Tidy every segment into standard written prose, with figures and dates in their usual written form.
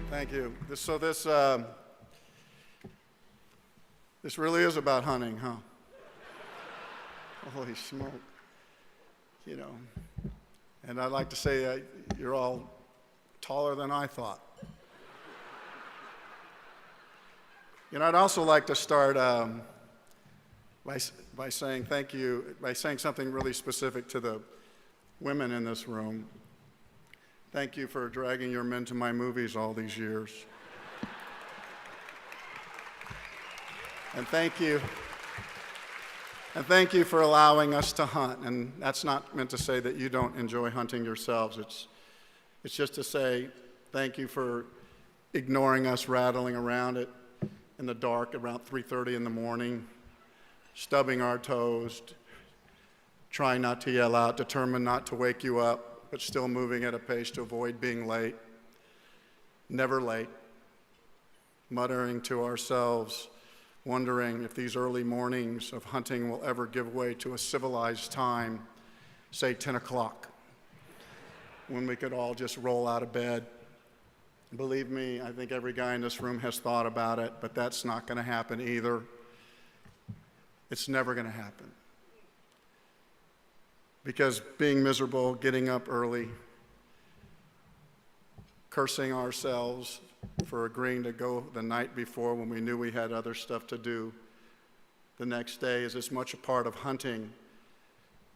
Thank you. This really is about hunting, huh? Holy smoke. You know, and I'd like to say you're all taller than I thought. You know, I'd also like to start by saying thank you, by saying something really specific to the women in this room. Thank you for dragging your men to my movies all these years. And thank you for allowing us to hunt. And that's not meant to say that you don't enjoy hunting yourselves. It's just to say thank you for ignoring us rattling around it in the dark around 3:30 in the morning, stubbing our toes, trying not to yell out, determined not to wake you up, but still moving at a pace to avoid being late, never late, muttering to ourselves, wondering if these early mornings of hunting will ever give way to a civilized time, say 10 o'clock, when we could all just roll out of bed. Believe me, I think every guy in this room has thought about it, but that's not going to happen either. It's never going to happen. Because being miserable, getting up early, cursing ourselves for agreeing to go the night before when we knew we had other stuff to do the next day is as much a part of hunting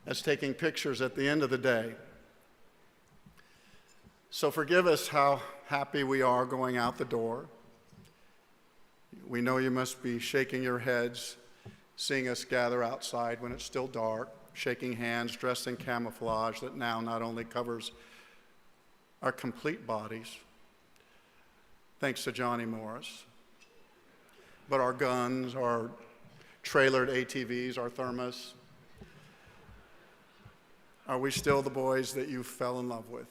as taking pictures at the end of the day. So forgive us how happy we are going out the door. We know you must be shaking your heads, seeing us gather outside when it's still dark, shaking hands, dressed in camouflage that now not only covers our complete bodies, thanks to Johnny Morris, but our guns, our trailered ATVs, our thermos. Are we still the boys that you fell in love with?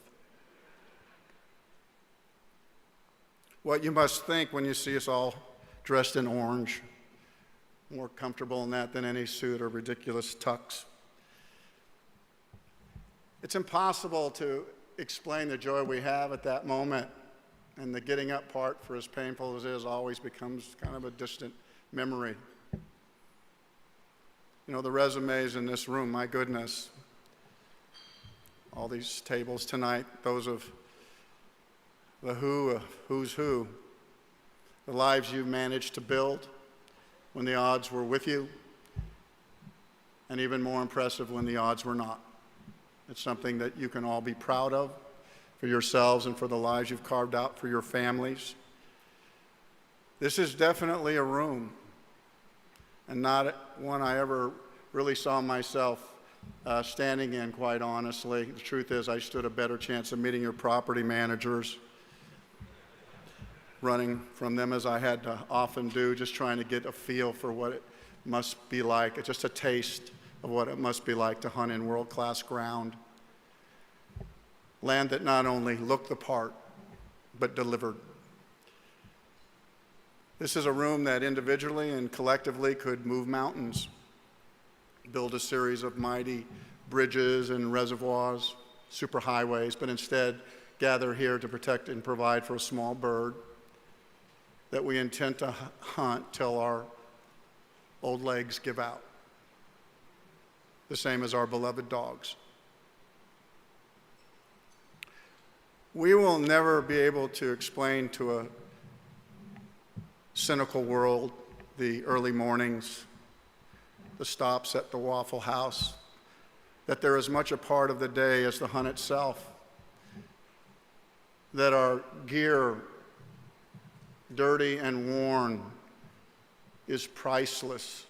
What you must think when you see us all dressed in orange, more comfortable in that than any suit or ridiculous tux. It's impossible to explain the joy we have at that moment, and the getting up part, for as painful as it is, always becomes kind of a distant memory. You know, the resumes in this room, my goodness, all these tables tonight, those of the who's who, the lives you managed to build when the odds were with you, and even more impressive when the odds were not. It's something that you can all be proud of for yourselves and for the lives you've carved out for your families. This is definitely a room, and not one I ever really saw myself standing in, quite honestly. The truth is, I stood a better chance of meeting your property managers, running from them as I had to often do, just trying to get a feel for what it must be like, just a taste of what it must be like to hunt in world-class ground. Land that not only looked the part, but delivered. This is a room that individually and collectively could move mountains, build a series of mighty bridges and reservoirs, superhighways, but instead gather here to protect and provide for a small bird that we intend to hunt till our old legs give out, the same as our beloved dogs. We will never be able to explain to a cynical world the early mornings, the stops at the Waffle House, that they're as much a part of the day as the hunt itself, that our gear, dirty and worn, is priceless.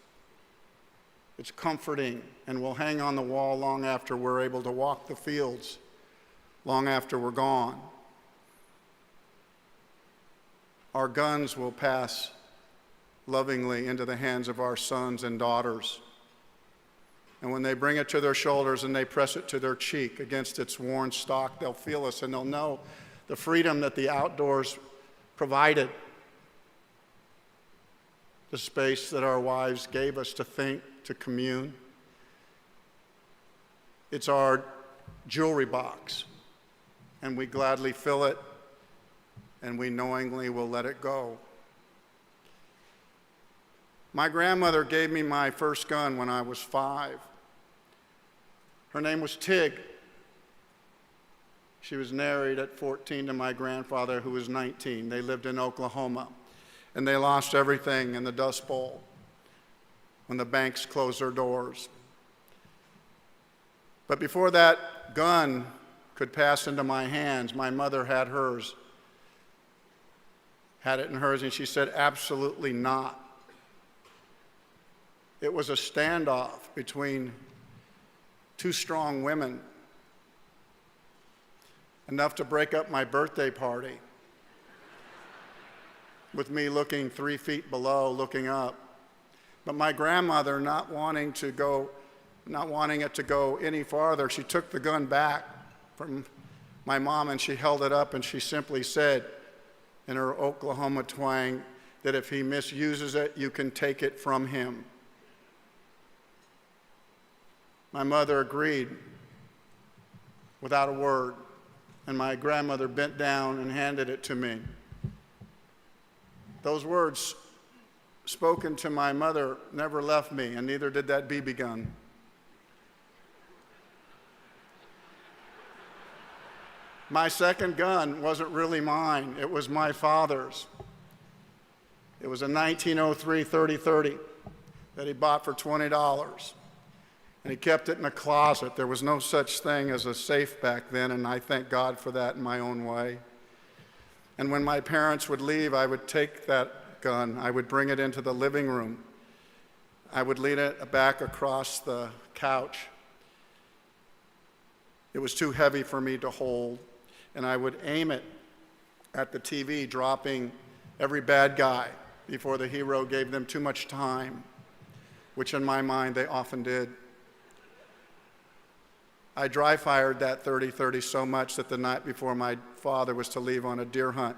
It's comforting and will hang on the wall long after we're able to walk the fields, long after we're gone. Our guns will pass lovingly into the hands of our sons and daughters. And when they bring it to their shoulders and they press it to their cheek against its worn stock, they'll feel us and they'll know the freedom that the outdoors provided, the space that our wives gave us to think, to commune. It's our jewelry box, and we gladly fill it and we knowingly will let it go. My grandmother gave me my first gun when I was 5. Her name was Tig. She was married at 14 to my grandfather, who was 19. They lived in Oklahoma, and they lost everything in the Dust Bowl when the banks closed their doors. But before that gun could pass into my hands, my mother had it in hers, and she said, absolutely not. It was a standoff between two strong women, enough to break up my birthday party, with me looking 3 feet below, looking up. But my grandmother, not wanting it to go any farther, she took the gun back from my mom and she held it up and she simply said, in her Oklahoma twang, that if he misuses it, you can take it from him. My mother agreed without a word, and my grandmother bent down and handed it to me. Those words spoken to my mother never left me, and neither did that BB gun. My second gun wasn't really mine, it was my father's. It was a 1903 30-30 that he bought for $20. And he kept it in a closet. There was no such thing as a safe back then, and I thank God for that in my own way. And when my parents would leave, I would take that gun, I would bring it into the living room. I would lean it back across the couch. It was too heavy for me to hold, and I would aim it at the TV, dropping every bad guy before the hero gave them too much time, which in my mind they often did. I dry fired that 30-30 so much that the night before my father was to leave on a deer hunt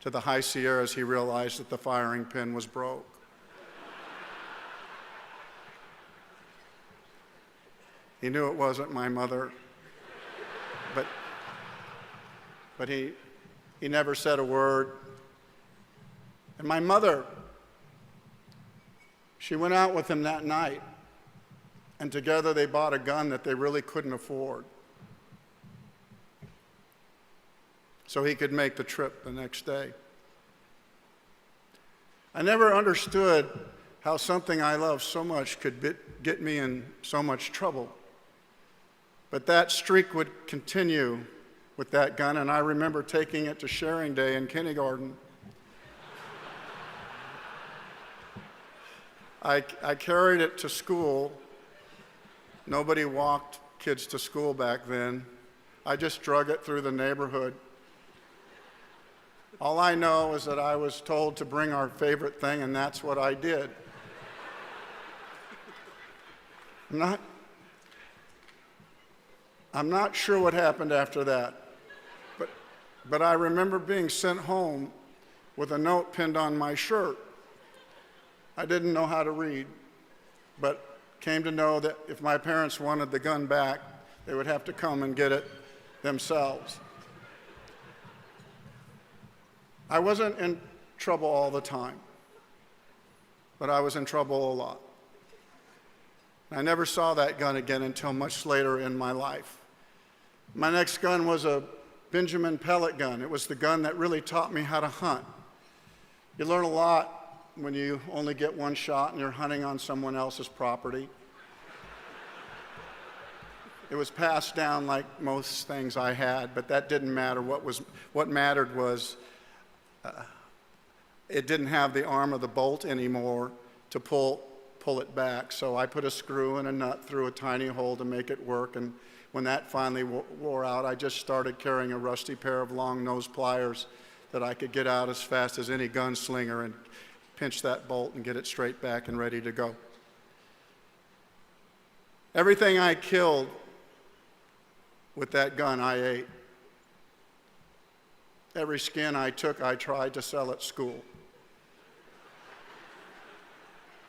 to the high Sierras, he realized that the firing pin was broke. He knew it wasn't my mother, but he never said a word. And my mother, she went out with him that night, and together they bought a gun that they really couldn't afford, so he could make the trip the next day. I never understood how something I love so much could get me in so much trouble. But that streak would continue with that gun, and I remember taking it to sharing day in kindergarten. I carried it to school. Nobody walked kids to school back then. I just drug it through the neighborhood. All I know is that I was told to bring our favorite thing, and that's what I did. I'm not sure what happened after that, but I remember being sent home with a note pinned on my shirt. I didn't know how to read, but came to know that if my parents wanted the gun back, they would have to come and get it themselves. I wasn't in trouble all the time, but I was in trouble a lot. I never saw that gun again until much later in my life. My next gun was a Benjamin pellet gun. It was the gun that really taught me how to hunt. You learn a lot when you only get one shot and you're hunting on someone else's property. It was passed down like most things I had, but that didn't matter. What mattered was it didn't have the arm of the bolt anymore to pull it back. So I put a screw and a nut through a tiny hole to make it work, and when that finally wore out, I just started carrying a rusty pair of long nose pliers that I could get out as fast as any gunslinger and pinch that bolt and get it straight back and ready to go. Everything I killed with that gun, I ate. Every skin I took, I tried to sell at school.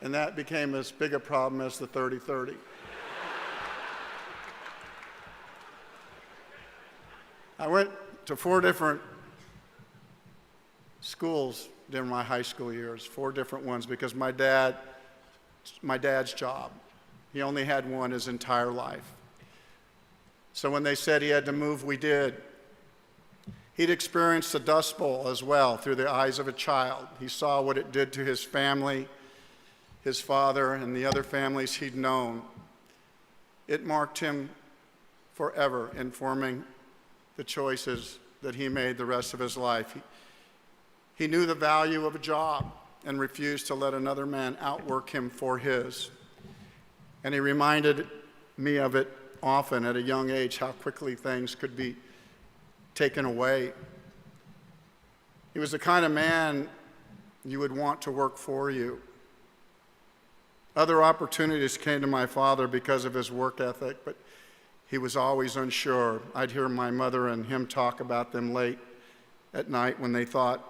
And that became as big a problem as the 30-30. I went to 4 different schools during my high school years, 4 different ones, because my dad's job, he only had one his entire life. So when they said he had to move, we did. He'd experienced the Dust Bowl as well through the eyes of a child. He saw what it did to his family, his father, and the other families he'd known. It marked him forever, informing the choices that he made the rest of his life. He knew the value of a job and refused to let another man outwork him for his. And he reminded me of it often at a young age, how quickly things could be taken away. He was the kind of man you would want to work for you. Other opportunities came to my father because of his work ethic, but he was always unsure. I'd hear my mother and him talk about them late at night when they thought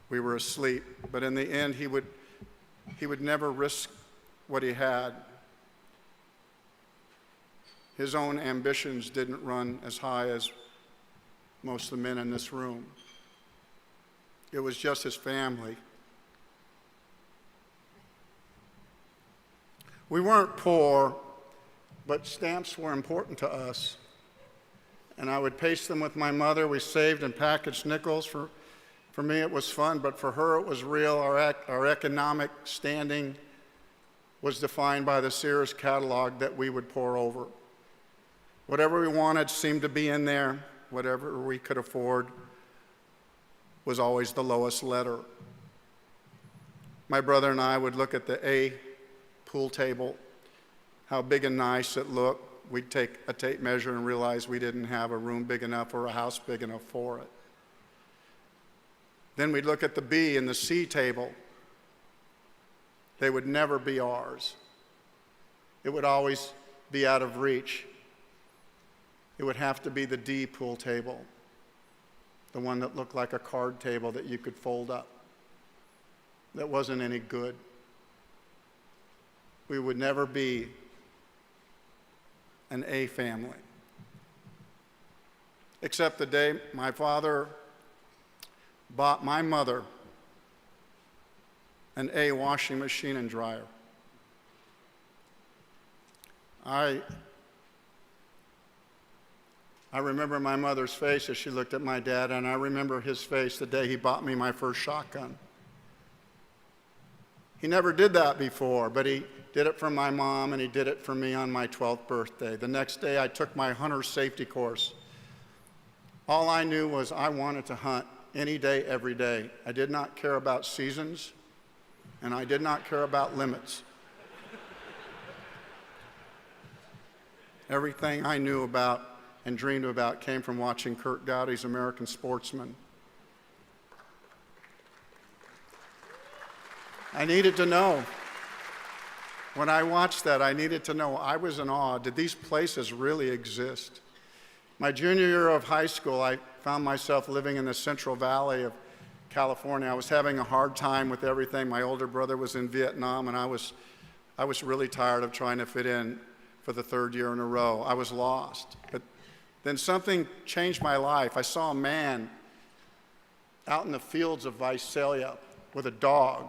we were asleep. But in the end, he would never risk what he had. His own ambitions didn't run as high as most of the men in this room. It was just his family. We weren't poor, but stamps were important to us. And I would paste them with my mother. We saved and packaged nickels. For me, it was fun, but for her, it was real. Our economic standing was defined by the Sears catalog that we would pore over. Whatever we wanted seemed to be in there. Whatever we could afford was always the lowest letter. My brother and I would look at the A pool table, how big and nice it looked. We'd take a tape measure and realize we didn't have a room big enough or a house big enough for it. Then we'd look at the B and the C table. They would never be ours. It would always be out of reach. It would have to be the D pool table, the one that looked like a card table that you could fold up, that wasn't any good. We would never be an A family. Except the day my father bought my mother an A washing machine and dryer. I remember my mother's face as she looked at my dad, and I remember his face the day he bought me my first shotgun. He never did that before, but he did it for my mom, and he did it for me on my 12th birthday. The next day, I took my hunter safety course. All I knew was I wanted to hunt any day, every day. I did not care about seasons, and I did not care about limits. Everything I knew about and dreamed about came from watching Kurt Dowdy's American Sportsman. I needed to know. When I watched that, I needed to know. I was in awe. Did these places really exist? My junior year of high school, I found myself living in the Central Valley of California. I was having a hard time with everything. My older brother was in Vietnam, and I was really tired of trying to fit in for the 3rd year in a row. I was lost. But then something changed my life. I saw a man out in the fields of Visalia with a dog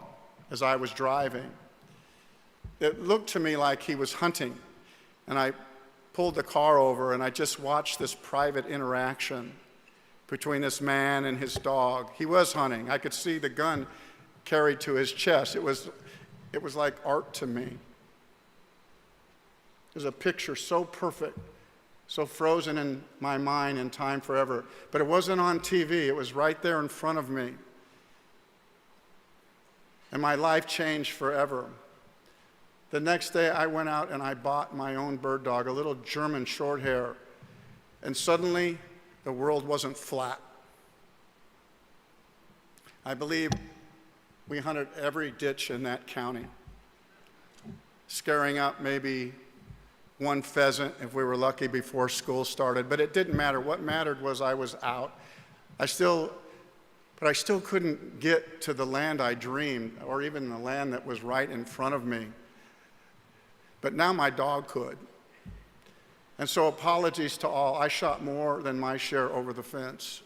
as I was driving. It looked to me like he was hunting, and I pulled the car over and I just watched this private interaction between this man and his dog. He was hunting. I could see the gun carried to his chest. It was like art to me. It was a picture so perfect, so frozen in my mind in time forever. But it wasn't on TV. It was right there in front of me. And my life changed forever. The next day, I went out and I bought my own bird dog, a little German short hair. And suddenly, the world wasn't flat. I believe we hunted every ditch in that county, scaring up maybe one pheasant if we were lucky before school started. But it didn't matter. What mattered was I was out. But I still couldn't get to the land I dreamed, or even the land that was right in front of me. But now my dog could. And so apologies to all. I shot more than my share over the fence.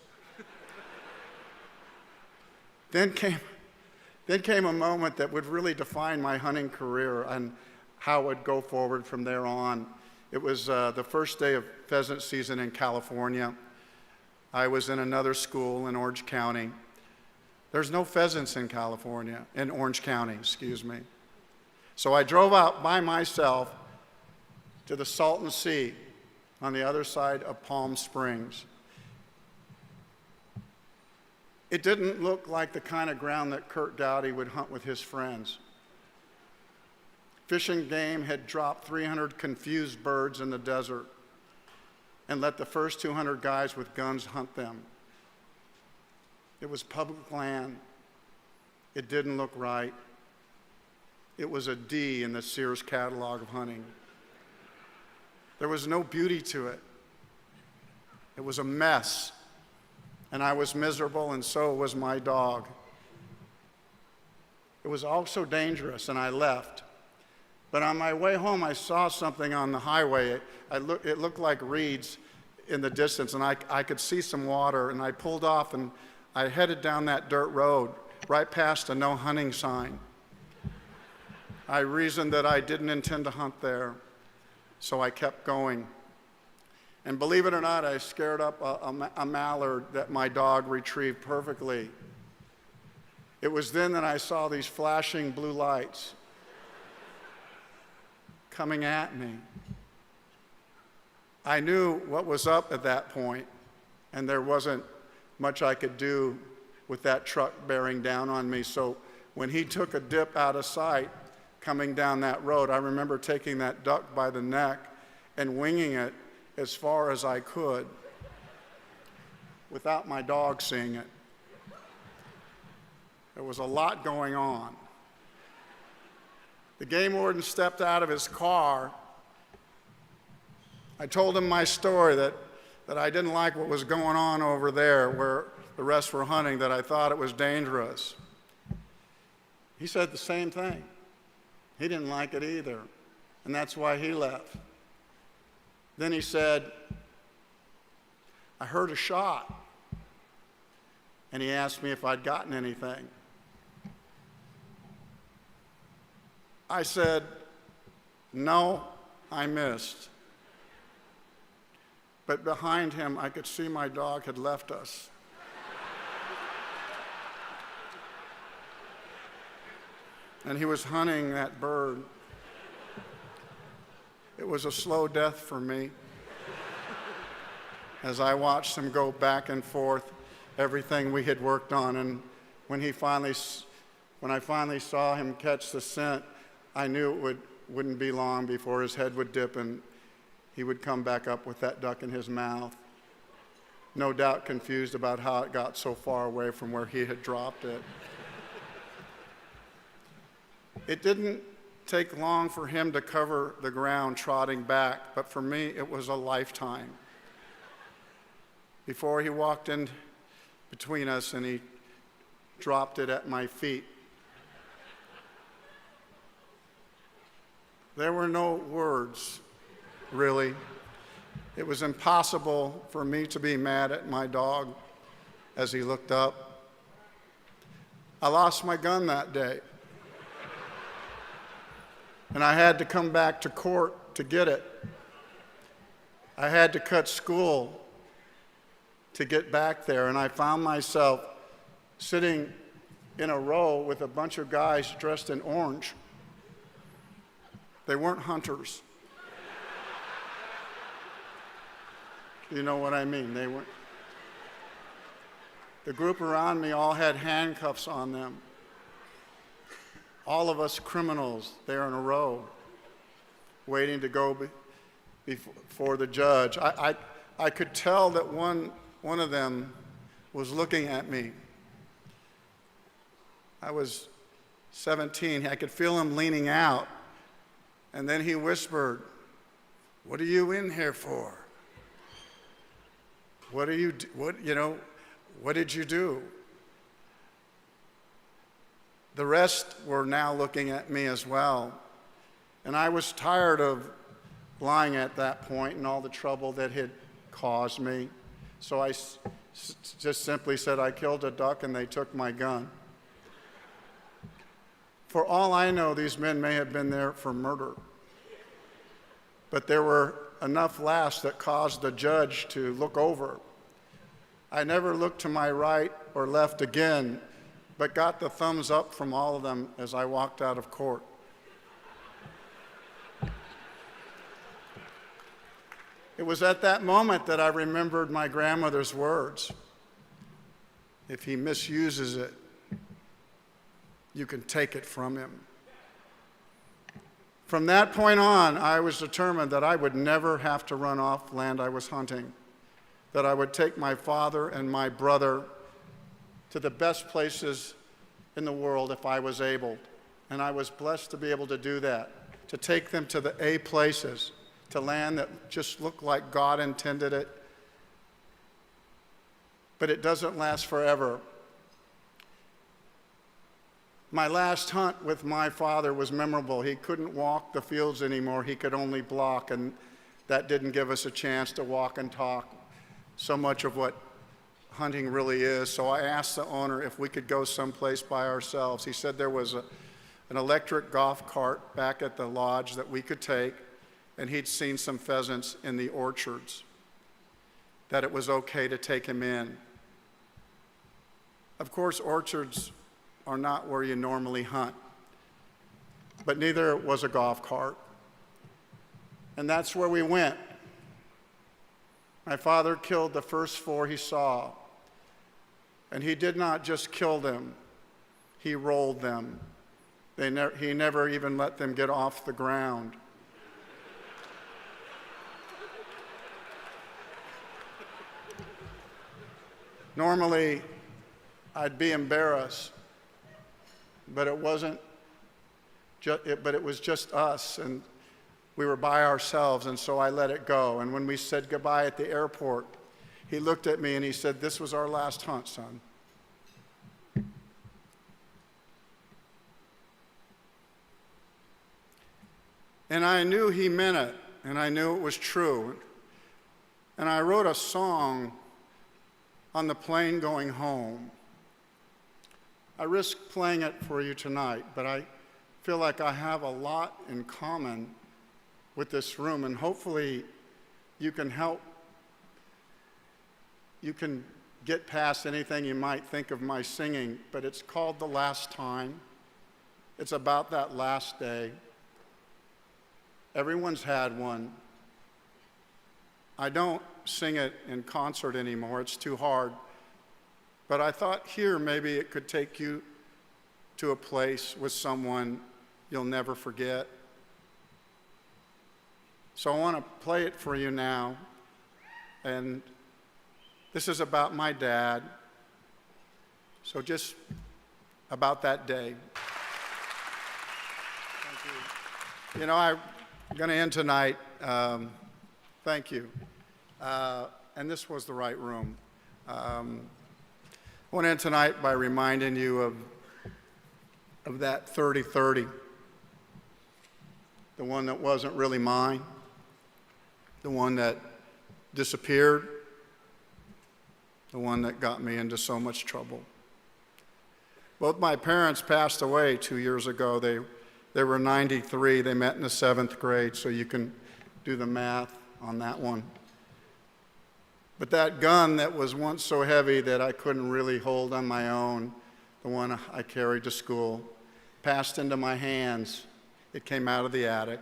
Then came a moment that would really define my hunting career and how it would go forward from there on. It was the first day of pheasant season in California. I was in another school in Orange County. There's no pheasants in California, in Orange County, excuse me. So I drove out by myself to the Salton Sea on the other side of Palm Springs. It didn't look like the kind of ground that Kurt Dowdy would hunt with his friends. Fish and Game had dropped 300 confused birds in the desert and let the first 200 guys with guns hunt them. It was public land. It didn't look right. It was a D in the Sears catalog of hunting. There was no beauty to it. It was a mess. And I was miserable, and so was my dog. It was also dangerous, and I left. But on my way home, I saw something on the highway. It looked like reeds in the distance, and I could see some water, and I pulled off, and I headed down that dirt road right past a no hunting sign. I reasoned that I didn't intend to hunt there, so I kept going. And believe it or not, I scared up a mallard that my dog retrieved perfectly. It was then that I saw these flashing blue lights coming at me. I knew what was up at that point, and there wasn't much I could do with that truck bearing down on me. So when he took a dip out of sight coming down that road, I remember taking that duck by the neck and winging it as far as I could without my dog seeing it. There was a lot going on. The game warden stepped out of his car. I told him my story that I didn't like what was going on over there where the rest were hunting, that I thought it was dangerous. He said the same thing. He didn't like it either, and that's why he left. Then he said, I heard a shot, and he asked me if I'd gotten anything. I said, no, I missed. But behind him, I could see my dog had left us. And he was hunting that bird. It was a slow death for me as I watched him go back and forth, everything we had worked on. And when I finally saw him catch the scent, I knew it wouldn't be long before his head would dip and he would come back up with that duck in his mouth, no doubt confused about how it got so far away from where he had dropped it. It didn't take long for him to cover the ground trotting back, but for me it was a lifetime before he walked in between us and he dropped it at my feet. There were no words, really. It was impossible for me to be mad at my dog as he looked up. I lost my gun that day, and I had to come back to court to get it. I had to cut school to get back there, and I found myself sitting in a row with a bunch of guys dressed in orange. They weren't hunters. You know what I mean? They weren't. The group around me all had handcuffs on them. All of us criminals there in a row, waiting to go before the judge. I could tell that one of them was looking at me. I was 17. I could feel him leaning out. And then he whispered, "What are you in here for? What did you do?" The rest were now looking at me as well. And I was tired of lying at that point and all the trouble that had caused me. So I just simply said, I killed a duck and they took my gun. For all I know, these men may have been there for murder. But there were enough laughs that caused the judge to look over. I never looked to my right or left again, but got the thumbs up from all of them as I walked out of court. It was at that moment that I remembered my grandmother's words. If he misuses it, you can take it from him. From that point on, I was determined that I would never have to run off land I was hunting, that I would take my father and my brother to the best places in the world if I was able. And I was blessed to be able to do that, to take them to the A places, to land that just looked like God intended it. But it doesn't last forever. My last hunt with my father was memorable. He couldn't walk the fields anymore. He could only block, and that didn't give us a chance to walk and talk so much of what hunting really is. So I asked the owner if we could go someplace by ourselves. He said there was an electric golf cart back at the lodge that we could take, and he'd seen some pheasants in the orchards, that it was okay to take him in. Of course, orchards are not where you normally hunt, but neither was a golf cart. And that's where we went. My father killed the first 4 he saw, and he did not just kill them, he rolled them. He never even let them get off the ground. Normally, I'd be embarrassed, but it wasn't. But it was just us, and we were by ourselves, and so I let it go. And when we said goodbye at the airport, he looked at me and he said, "This was our last hunt, son." And I knew he meant it, and I knew it was true. And I wrote a song on the plane going home. I risk playing it for you tonight, but I feel like I have a lot in common with this room, and hopefully you can help. You can get past anything you might think of my singing, but it's called The Last Time. It's about that last day. Everyone's had one. I don't sing it in concert anymore, it's too hard. But I thought here maybe it could take you to a place with someone you'll never forget. So I want to play it for you now. And this is about my dad. So just about that day. Thank you. You know, I'm going to end tonight. Thank you. And this was the right room. I want to end tonight by reminding you of that 30-30, the one that wasn't really mine, the one that disappeared, the one that got me into so much trouble. Both my parents passed away 2 years ago. They were 93. They met in the 7th grade, so you can do the math on that one. But that gun that was once so heavy that I couldn't really hold on my own, the one I carried to school, passed into my hands. It came out of the attic.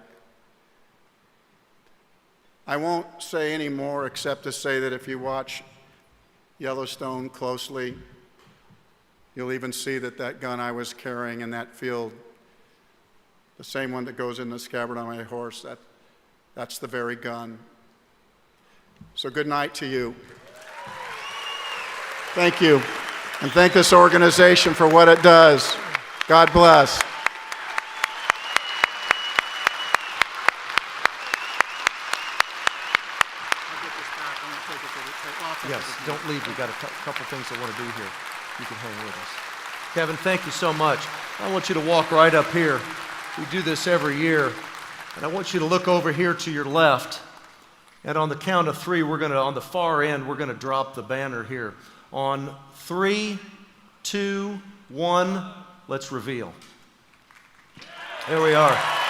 I won't say any more except to say that if you watch Yellowstone closely, you'll even see that that gun I was carrying in that field, the same one that goes in the scabbard on my horse, that's the very gun. So good night to you. Thank you. And thank this organization for what it does. God bless. Yes, don't leave. We've got a couple things I want to do here. You can hang with us. Kevin, thank you so much. I want you to walk right up here. We do this every year. And I want you to look over here to your left. And on the count of three, on the far end, we're gonna drop the banner here. On 3, 2, 1, let's reveal. There we are.